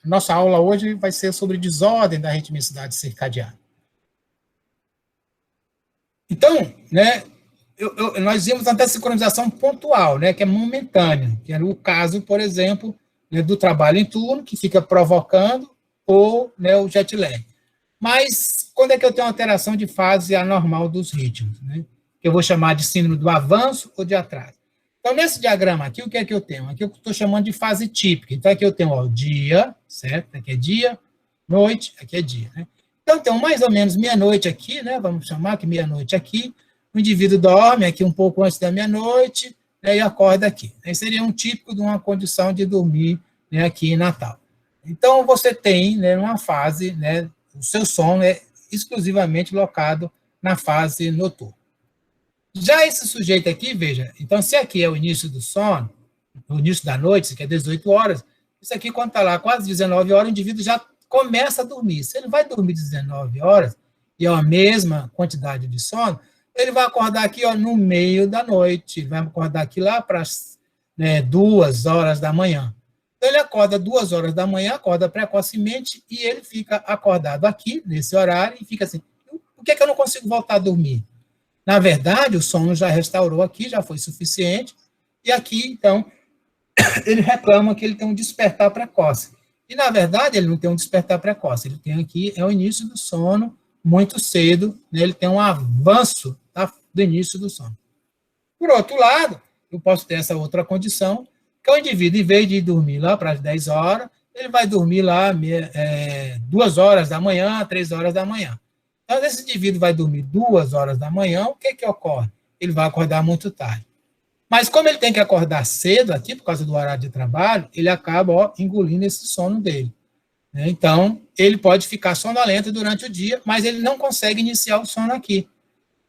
Nossa aula hoje vai ser sobre desordem da ritmicidade circadiana. Então, né, nós vimos até sincronização pontual, né, que é momentânea, que é o caso, por exemplo, né, do trabalho em turno, que fica provocando, ou né, o jet lag. Mas quando é que eu tenho alteração de fase anormal dos ritmos? Né? Que eu vou chamar de síndrome do avanço ou de atraso. Então, nesse diagrama aqui, o que é que eu tenho? Aqui eu estou chamando de fase típica. Então, aqui eu tenho ó, o dia, certo? Aqui é dia, noite, aqui é dia. Né? Então, tem mais ou menos meia-noite aqui, né? Vamos chamar que meia-noite aqui. O indivíduo dorme aqui um pouco antes da meia-noite, né? E acorda aqui. Esse seria um típico de uma condição de dormir, né? Aqui em Natal. Então, você tem, né, uma fase, né? O seu sono é exclusivamente locado na fase noturna. Já esse sujeito aqui, veja, então se aqui é o início do sono, o início da noite, isso aqui é 18 horas, isso aqui quando está lá quase 19 horas, o indivíduo já começa a dormir. Se ele vai dormir 19 horas, e é a mesma quantidade de sono, ele vai acordar aqui ó, no meio da noite, vai acordar aqui lá para as 2 horas da manhã. Então, ele acorda 2 horas da manhã, acorda precocemente, e ele fica acordado aqui, nesse horário, e fica assim, por que eu não consigo voltar a dormir? Na verdade, o sono já restaurou aqui, já foi suficiente, e aqui, então, ele reclama que ele tem um despertar precoce. E, na verdade, ele não tem um despertar precoce, ele tem aqui, é o início do sono, muito cedo, né, ele tem um avanço tá, do início do sono. Por outro lado, eu posso ter essa outra condição, que o indivíduo, em vez de dormir lá para as 10 horas, ele vai dormir lá 2 horas da manhã, 3 horas da manhã. Então, esse indivíduo vai dormir 2 horas da manhã, o que ocorre? Ele vai acordar muito tarde. Mas como ele tem que acordar cedo aqui, por causa do horário de trabalho, ele acaba ó, engolindo esse sono dele. Né? Então, ele pode ficar sonolento durante o dia, mas ele não consegue iniciar o sono aqui.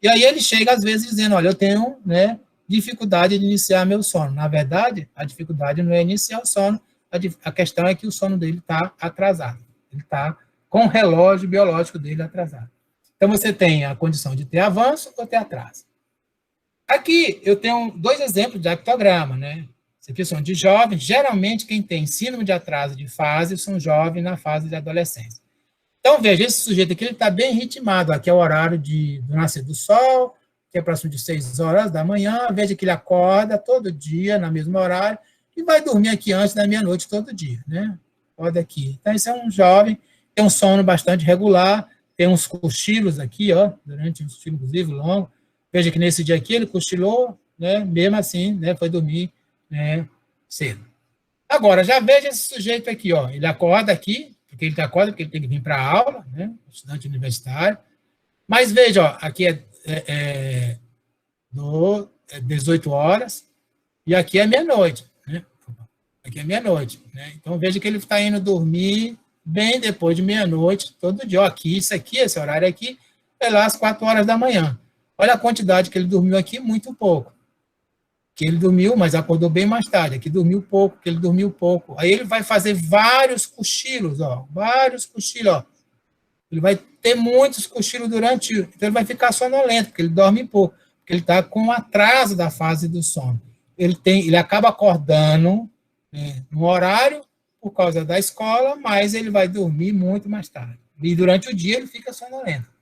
E aí ele chega, às vezes, dizendo, olha, eu tenho né, dificuldade de iniciar meu sono. Na verdade, a dificuldade não é iniciar o sono, a questão é que o sono dele está atrasado. Ele está com o relógio biológico dele atrasado. Então, você tem a condição de ter avanço ou ter atraso. Aqui, eu tenho 2 exemplos de actograma, né? Isso aqui são de jovens. Geralmente, quem tem síndrome de atraso de fase são jovens na fase de adolescência. Então, veja, esse sujeito aqui está bem ritmado. Aqui é o horário do nascer do sol, que é próximo de 6 horas da manhã. Veja que ele acorda todo dia, no mesmo horário, e vai dormir aqui antes da meia-noite todo dia, né? Pode aqui. Então, esse é um jovem, tem um sono bastante regular, tem uns cochilos aqui, ó, durante um cochilo, inclusive, longo. Veja que nesse dia aqui ele cochilou, né, mesmo assim, né, foi dormir né, cedo. Agora, já veja esse sujeito aqui, ó, ele acorda aqui, porque ele acorda porque ele tem que vir para a aula, né, estudante universitário, mas veja, ó, aqui é 18 horas, e aqui é meia-noite, né, aqui é meia-noite, né, então veja que ele está indo dormir bem depois de meia-noite, todo dia. Ó, aqui, isso aqui, esse horário aqui, é lá às 4 horas da manhã. Olha a quantidade que ele dormiu aqui, muito pouco. Que ele dormiu, mas acordou bem mais tarde. Aqui dormiu pouco, que ele dormiu pouco. Aí ele vai fazer vários cochilos, ó. Vários cochilos, ó. Ele vai ter muitos cochilos durante... Então, ele vai ficar sonolento, porque ele dorme pouco. Porque ele está com atraso da fase do sono. Ele acaba acordando no horário por causa da escola, mas ele vai dormir muito mais tarde. E durante o dia ele fica sonolento.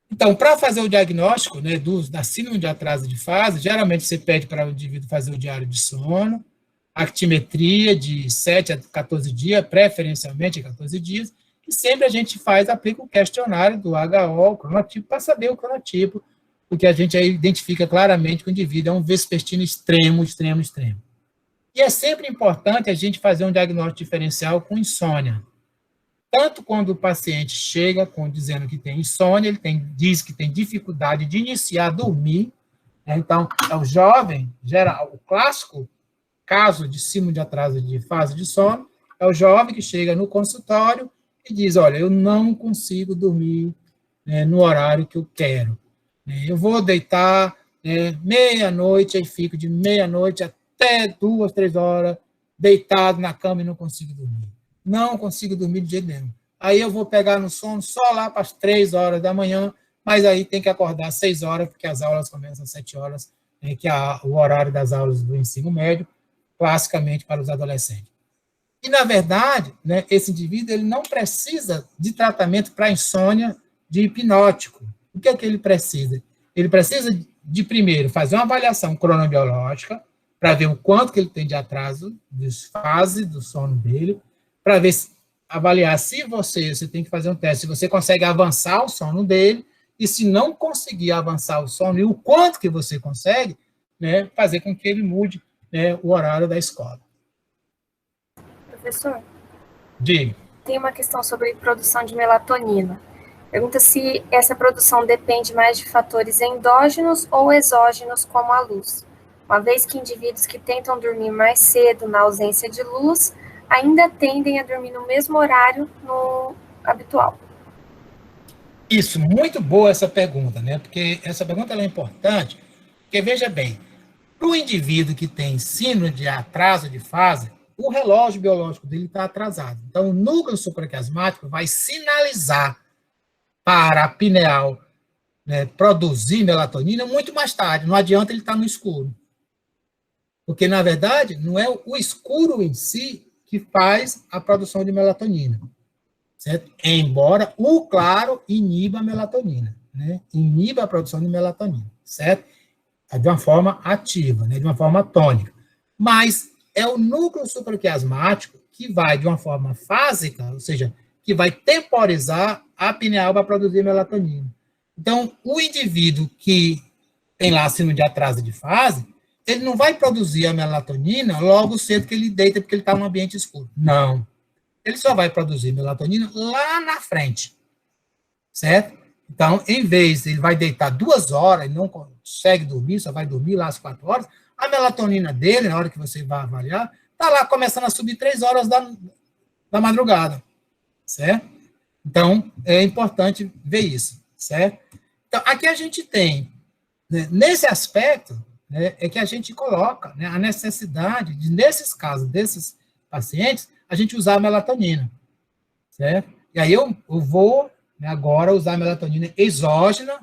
Então, para fazer o diagnóstico né, da síndrome de atraso de fase, geralmente você pede para o indivíduo fazer o diário de sono, actimetria de 7 a 14 dias, preferencialmente 14 dias, e sempre a gente aplica o questionário do HO, o cronotipo, para saber o cronotipo, porque a gente aí identifica claramente que o indivíduo é um vespertino extremo, extremo, extremo. E é sempre importante a gente fazer um diagnóstico diferencial com insônia. Tanto quando o paciente chega dizendo que tem insônia, ele diz que tem dificuldade de iniciar a dormir, né? Então, é o jovem, o clássico caso de síndrome de atraso de fase de sono, é o jovem que chega no consultório e diz, olha, eu não consigo dormir no horário que eu quero. Eu vou deitar meia-noite, aí fico de meia-noite até 2, 3 horas, deitado na cama e não consigo dormir. Não consigo dormir de jeito nenhum. Aí eu vou pegar no sono só lá para as 3 horas da manhã, mas aí tem que acordar às 6 horas, porque as aulas começam às 7 horas, que é o horário das aulas do ensino médio, classicamente para os adolescentes. E, na verdade, né, esse indivíduo ele não precisa de tratamento para insônia de hipnótico. O que é que ele precisa? Ele precisa de, primeiro, fazer uma avaliação cronobiológica, para ver o quanto que ele tem de atraso, desfase do sono dele, para ver avaliar se você tem que fazer um teste, se você consegue avançar o sono dele, e se não conseguir avançar o sono, e o quanto que você consegue, né, fazer com que ele mude, né, o horário da escola. Professor, Diga. Tem uma questão sobre produção de melatonina. Pergunta se essa produção depende mais de fatores endógenos ou exógenos, como a luz, uma vez que indivíduos que tentam dormir mais cedo na ausência de luz ainda tendem a dormir no mesmo horário no habitual. Isso, muito boa essa pergunta, né? Porque essa pergunta é importante, porque veja bem, para o indivíduo que tem síndrome de atraso de fase, o relógio biológico dele está atrasado. Então, o núcleo supraquiasmático vai sinalizar para a pineal, né, produzir melatonina muito mais tarde. Não adianta ele estar no escuro. Porque, na verdade, não é o escuro em si que faz a produção de melatonina. Certo? Embora o claro iniba a melatonina, né? Iniba a produção de melatonina, certo? De uma forma ativa, né? De uma forma tônica. Mas é o núcleo supraquiasmático que vai, de uma forma fásica, ou seja, que vai temporizar a pineal para produzir melatonina. Então, o indivíduo que tem lá síndrome de atraso de fase, ele não vai produzir a melatonina logo cedo que ele deita porque ele está num ambiente escuro. Não. Ele só vai produzir melatonina lá na frente, certo? Então, em vez, ele vai deitar 2 horas, ele não consegue dormir, só vai dormir lá às 4 horas, a melatonina dele, na hora que você vai avaliar, está lá começando a subir 3 horas da madrugada, certo? Então, é importante ver isso, certo? Então, aqui a gente tem, né, nesse aspecto, né, é que a gente coloca, né, a necessidade de, nesses casos, desses pacientes, a gente usar a melatonina, certo? E aí eu vou, né, agora usar a melatonina exógena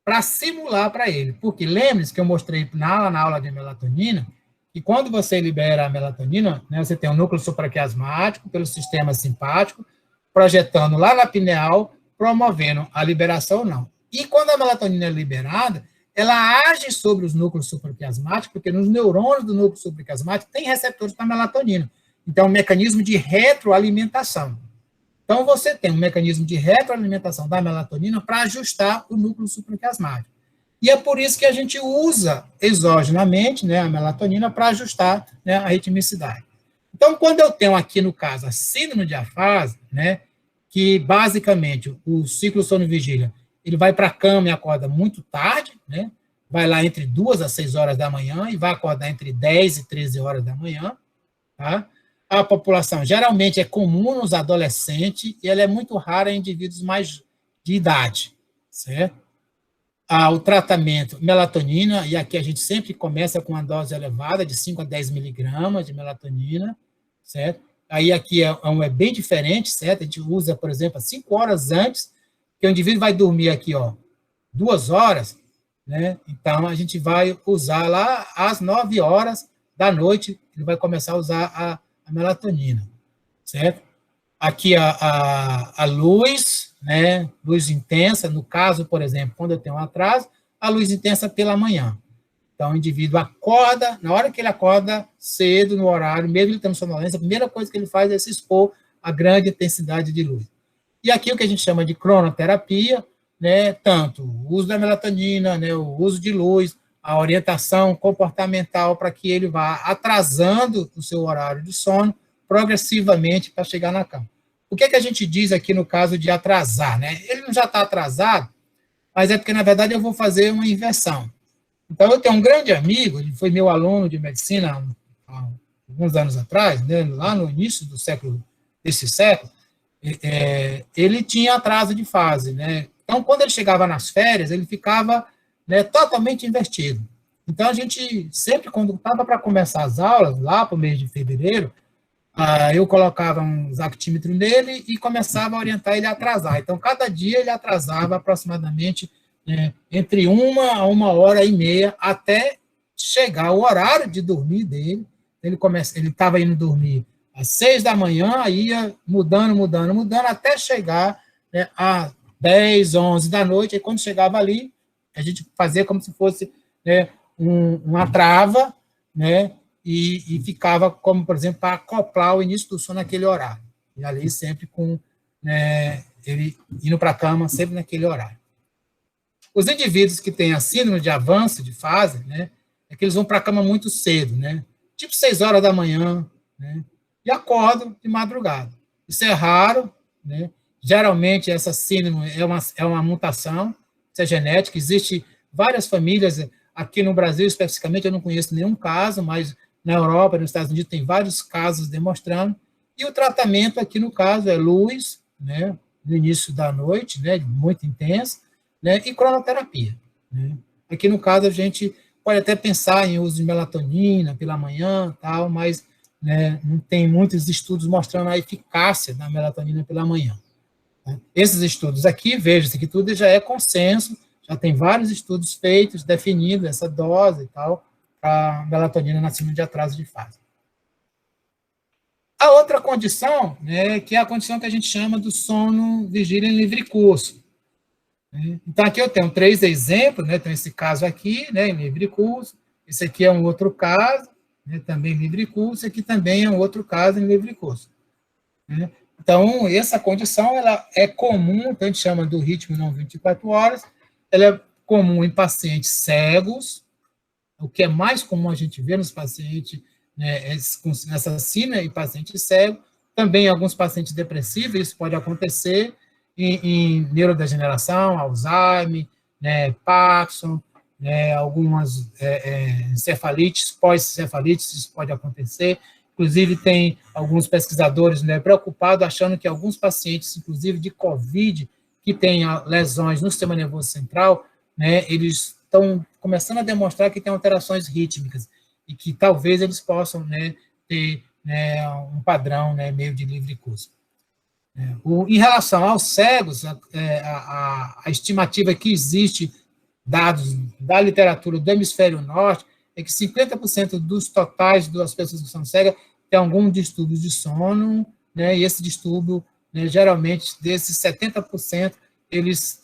para simular para ele. Porque lembre-se que eu mostrei na aula de melatonina que quando você libera a melatonina, né, você tem um núcleo supraquiasmático pelo sistema simpático, projetando lá na pineal, promovendo a liberação ou não. E quando a melatonina é liberada, ela age sobre os núcleos supraquiasmáticos, porque nos neurônios do núcleo supraquiasmático tem receptores para melatonina. Então, é um mecanismo de retroalimentação. Então, você tem um mecanismo de retroalimentação da melatonina para ajustar o núcleo supraquiasmático. E é por isso que a gente usa exogenamente, né, a melatonina para ajustar, né, a ritmicidade. Então, quando eu tenho aqui, no caso, a síndrome de afase, né, que basicamente o ciclo sono-vigília, ele vai para a cama e acorda muito tarde, né, vai lá entre 2 a 6 horas da manhã e vai acordar entre 10 e 13 horas da manhã, tá? A população geralmente é comum nos adolescentes e ela é muito rara em indivíduos mais de idade, certo? O tratamento melatonina, e aqui a gente sempre começa com uma dose elevada, de 5 a 10 miligramas de melatonina, certo? Aí aqui é bem diferente, certo? A gente usa, por exemplo, 5 horas antes, que o indivíduo vai dormir aqui, ó, 2 horas, né? Então, a gente vai usar lá às 9 horas da noite, ele vai começar a usar a melatonina, certo? Aqui a luz, né, luz intensa, no caso, por exemplo, quando eu tenho um atraso, a luz intensa pela manhã. Então, o indivíduo acorda, na hora que ele acorda cedo, no horário, mesmo ele tendo sonolência, a primeira coisa que ele faz é se expor à grande intensidade de luz. E aqui o que a gente chama de cronoterapia, né, tanto o uso da melatonina, né, o uso de luz, a orientação comportamental para que ele vá atrasando o seu horário de sono progressivamente para chegar na cama. O que é que a gente diz aqui no caso de atrasar, né? Ele não já está atrasado, mas é porque, na verdade, eu vou fazer uma inversão. Então, eu tenho um grande amigo, ele foi meu aluno de medicina há alguns anos atrás, né, lá no início desse século, ele tinha atraso de fase, né? Então, quando ele chegava nas férias, ele ficava, né, totalmente invertido. Então, a gente sempre, quando estava para começar as aulas, lá para o mês de fevereiro, eu colocava um zactímetro nele e começava a orientar ele a atrasar. Então, cada dia ele atrasava aproximadamente, né, entre 1 a 1h30, até chegar o horário de dormir dele. Ele estava indo dormir Às 6 da manhã, ia mudando, até chegar, né, às 10, 11 da noite, e quando chegava ali, a gente fazia como se fosse, né, uma trava, né, e ficava como, por exemplo, para acoplar o início do sono naquele horário. E ali sempre com, né, ele indo para a cama sempre naquele horário. Os indivíduos que têm a síndrome de avanço de fase, né, é que eles vão para a cama muito cedo, né, tipo 6 horas da manhã, né, e acordam de madrugada. Isso é raro, né, geralmente essa síndrome é uma mutação, isso é genética, existe várias famílias, aqui no Brasil especificamente eu não conheço nenhum caso, mas na Europa, nos Estados Unidos tem vários casos demonstrando, e o tratamento aqui no caso é luz, né, no início da noite, né, muito intenso, né, e cronoterapia. Né. Aqui no caso a gente pode até pensar em uso de melatonina pela manhã, tal, mas, né, não tem muitos estudos mostrando a eficácia da melatonina pela manhã. Né. Esses estudos aqui, veja-se que tudo já é consenso, já tem vários estudos feitos, definindo essa dose e tal, para melatonina na síndrome de atraso de fase. A outra condição, né, que é a condição que a gente chama do sono vigília em livre curso. Né. Então, aqui eu tenho 3 exemplos, né, tem esse caso aqui, né, em livre curso, esse aqui é um outro caso, né, também em livre curso, aqui também é um outro caso em livre curso. Né. Então, essa condição, ela é comum, a gente chama do ritmo não 24 horas, ela é comum em pacientes cegos, o que é mais comum a gente ver nos pacientes, né, nessa síndrome em paciente cego, também em alguns pacientes depressivos, isso pode acontecer, em neurodegeneração, Alzheimer, né, Parkinson, né, algumas encefalites, pós-encefalites, isso pode acontecer. Inclusive, tem alguns pesquisadores, né, preocupados, achando que alguns pacientes, inclusive de COVID, que têm lesões no sistema nervoso central, né, eles estão começando a demonstrar que tem alterações rítmicas e que talvez eles possam, né, ter, né, um padrão, né, meio de livre curso. Em relação aos cegos, a estimativa que existe, dados da literatura do hemisfério norte, é que 50% dos totais das pessoas que são cegas têm algum distúrbio de sono, né, e esse distúrbio, né, geralmente, desses 70%, eles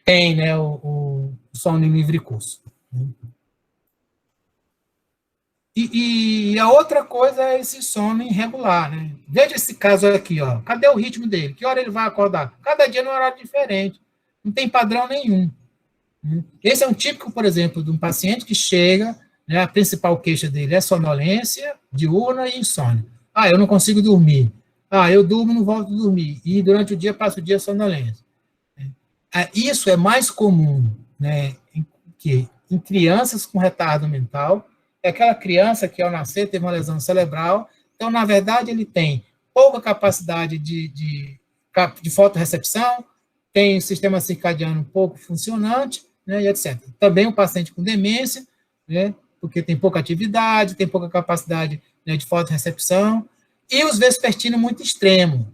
têm, né, o sono em livre curso. Né. E a outra coisa é esse sono irregular, né? Veja esse caso aqui, ó. Cadê o ritmo dele? Que hora ele vai acordar? Cada dia num horário diferente. Não tem padrão nenhum. Esse é um típico, por exemplo, de um paciente que chega, né, a principal queixa dele é sonolência, diurna e insônia. Eu não consigo dormir. Eu durmo, não volto a dormir. E durante o dia, passo o dia sonolência. Isso é mais comum, né, em crianças com retardo mental. É aquela criança que, ao nascer, teve uma lesão cerebral. Então, na verdade, ele tem pouca capacidade de fotorrecepção, tem sistema circadiano pouco funcionante, né, e etc. Também o paciente com demência, né, porque tem pouca atividade, tem pouca capacidade, né, de fotorrecepção, e os vespertinos muito extremos.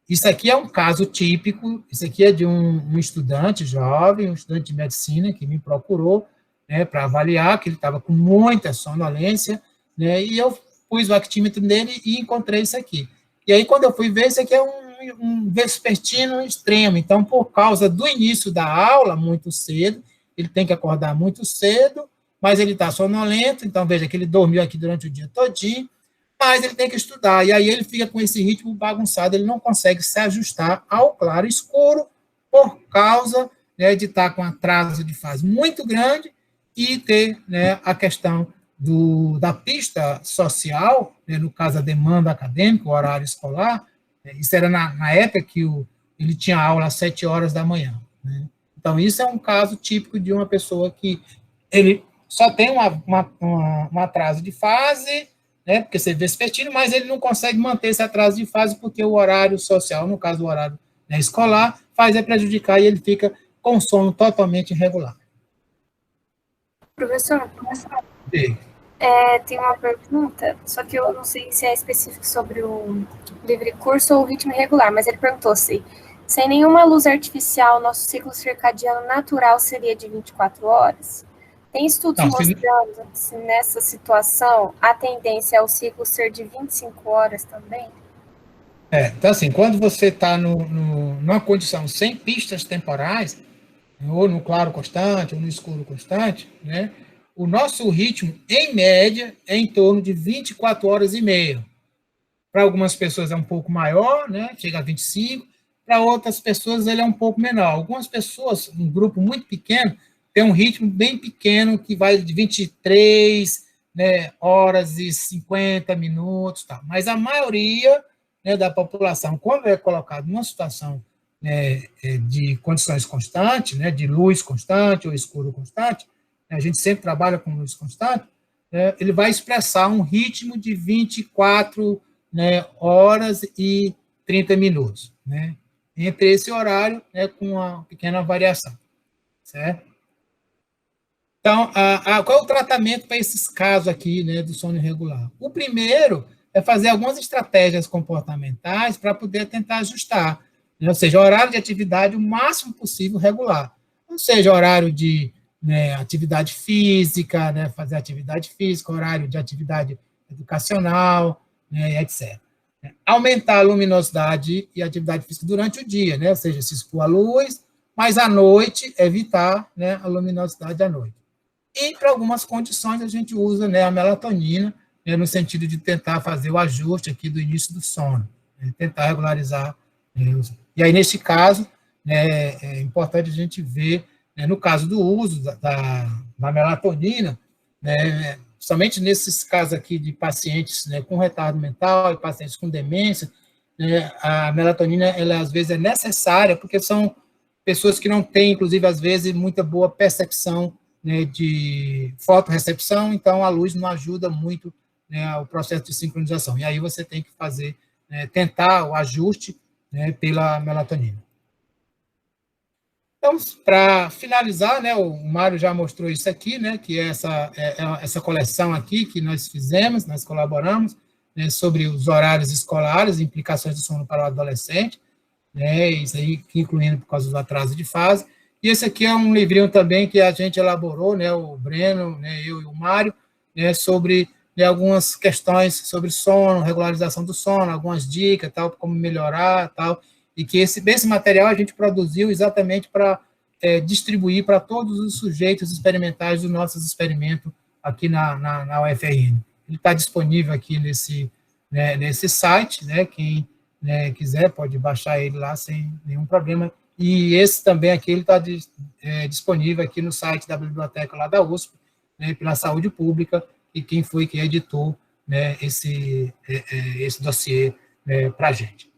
Isso aqui é um caso típico, isso aqui é de um estudante jovem, um estudante de medicina, que me procurou, né, para avaliar, que ele estava com muita sonolência, né, e eu pus o actímetro nele e encontrei isso aqui. E aí, quando eu fui ver, isso aqui é um vespertino extremo. Então, por causa do início da aula, muito cedo, ele tem que acordar muito cedo, mas ele está sonolento, então veja que ele dormiu aqui durante o dia todinho, mas ele tem que estudar, e aí ele fica com esse ritmo bagunçado, ele não consegue se ajustar ao claro escuro, por causa, né, de estar com atraso de fase muito grande, e ter, né, a questão da pista social, né, no caso a demanda acadêmica, o horário escolar, isso era na época que ele tinha aula às 7 horas da manhã. Né? Então, isso é um caso típico de uma pessoa que ele só tem um atraso de fase, né, porque você vê vespertino, mas ele não consegue manter esse atraso de fase porque o horário social, no caso o horário, né, escolar, faz prejudicar e ele fica com sono totalmente irregular. Professor, tem uma pergunta, só que eu não sei se é específico sobre o livre curso ou o ritmo irregular, mas ele perguntou se, sem nenhuma luz artificial, nosso ciclo circadiano natural seria de 24 horas? Tem estudos mostrando se nessa situação a tendência é o ciclo ser de 25 horas também? Então, assim, quando você está numa condição sem pistas temporais, ou no claro constante, ou no escuro constante, né, o nosso ritmo, em média, é em torno de 24 horas e meia. Para algumas pessoas é um pouco maior, né, chega a 25, para outras pessoas ele é um pouco menor. Algumas pessoas, um grupo muito pequeno, tem um ritmo bem pequeno, que vai de 23, né, horas e 50 minutos, tá? Mas a maioria, né, da população, quando é colocado numa situação, né, de condições constantes, né, de luz constante ou escuro constante, né, a gente sempre trabalha com luz constante, ele vai expressar um ritmo de 24, né, horas e 30 minutos, né, entre esse horário, né, com uma pequena variação, certo? Então, qual é o tratamento para esses casos aqui, né, do sono irregular? O primeiro é fazer algumas estratégias comportamentais para poder tentar ajustar, né, ou seja, horário de atividade o máximo possível regular, ou seja, horário de, né, atividade física, né, fazer atividade física, horário de atividade educacional, né, etc. Aumentar a luminosidade e atividade física durante o dia, né, ou seja, se expor à luz, mas à noite evitar, né, a luminosidade à noite. E para algumas condições a gente usa, né, a melatonina, né, no sentido de tentar fazer o ajuste aqui do início do sono, né, tentar regularizar. E aí, nesse caso, né, é importante a gente ver, né, no caso do uso da melatonina, né, somente nesses casos aqui de pacientes, né, com retardo mental e pacientes com demência, né, a melatonina, ela às vezes é necessária, porque são pessoas que não têm, inclusive, às vezes, muita boa percepção, né, de fotorrecepção, então a luz não ajuda muito, né, o processo de sincronização. E aí você tem que fazer, né, tentar o ajuste, né, pela melatonina. Então, para finalizar, né, o Mário já mostrou isso aqui, né, que é essa coleção aqui que nós fizemos, nós colaboramos, né, sobre os horários escolares, implicações do sono para o adolescente, né, isso aí incluindo por causa do atraso de fase. E esse aqui é um livrinho também que a gente elaborou, né, o Breno, né, eu e o Mário, né, sobre, né, algumas questões sobre sono, regularização do sono, algumas dicas, tal, como melhorar, tal, e que esse material a gente produziu exatamente para distribuir para todos os sujeitos experimentais dos nossos experimentos aqui na UFRN. Ele está disponível aqui nesse site, né, quem, né, quiser pode baixar ele lá sem nenhum problema. E esse também aqui, ele está disponível aqui no site da biblioteca lá da USP, né, pela Saúde Pública, e quem foi que editou, né, esse dossiê, né, para a gente.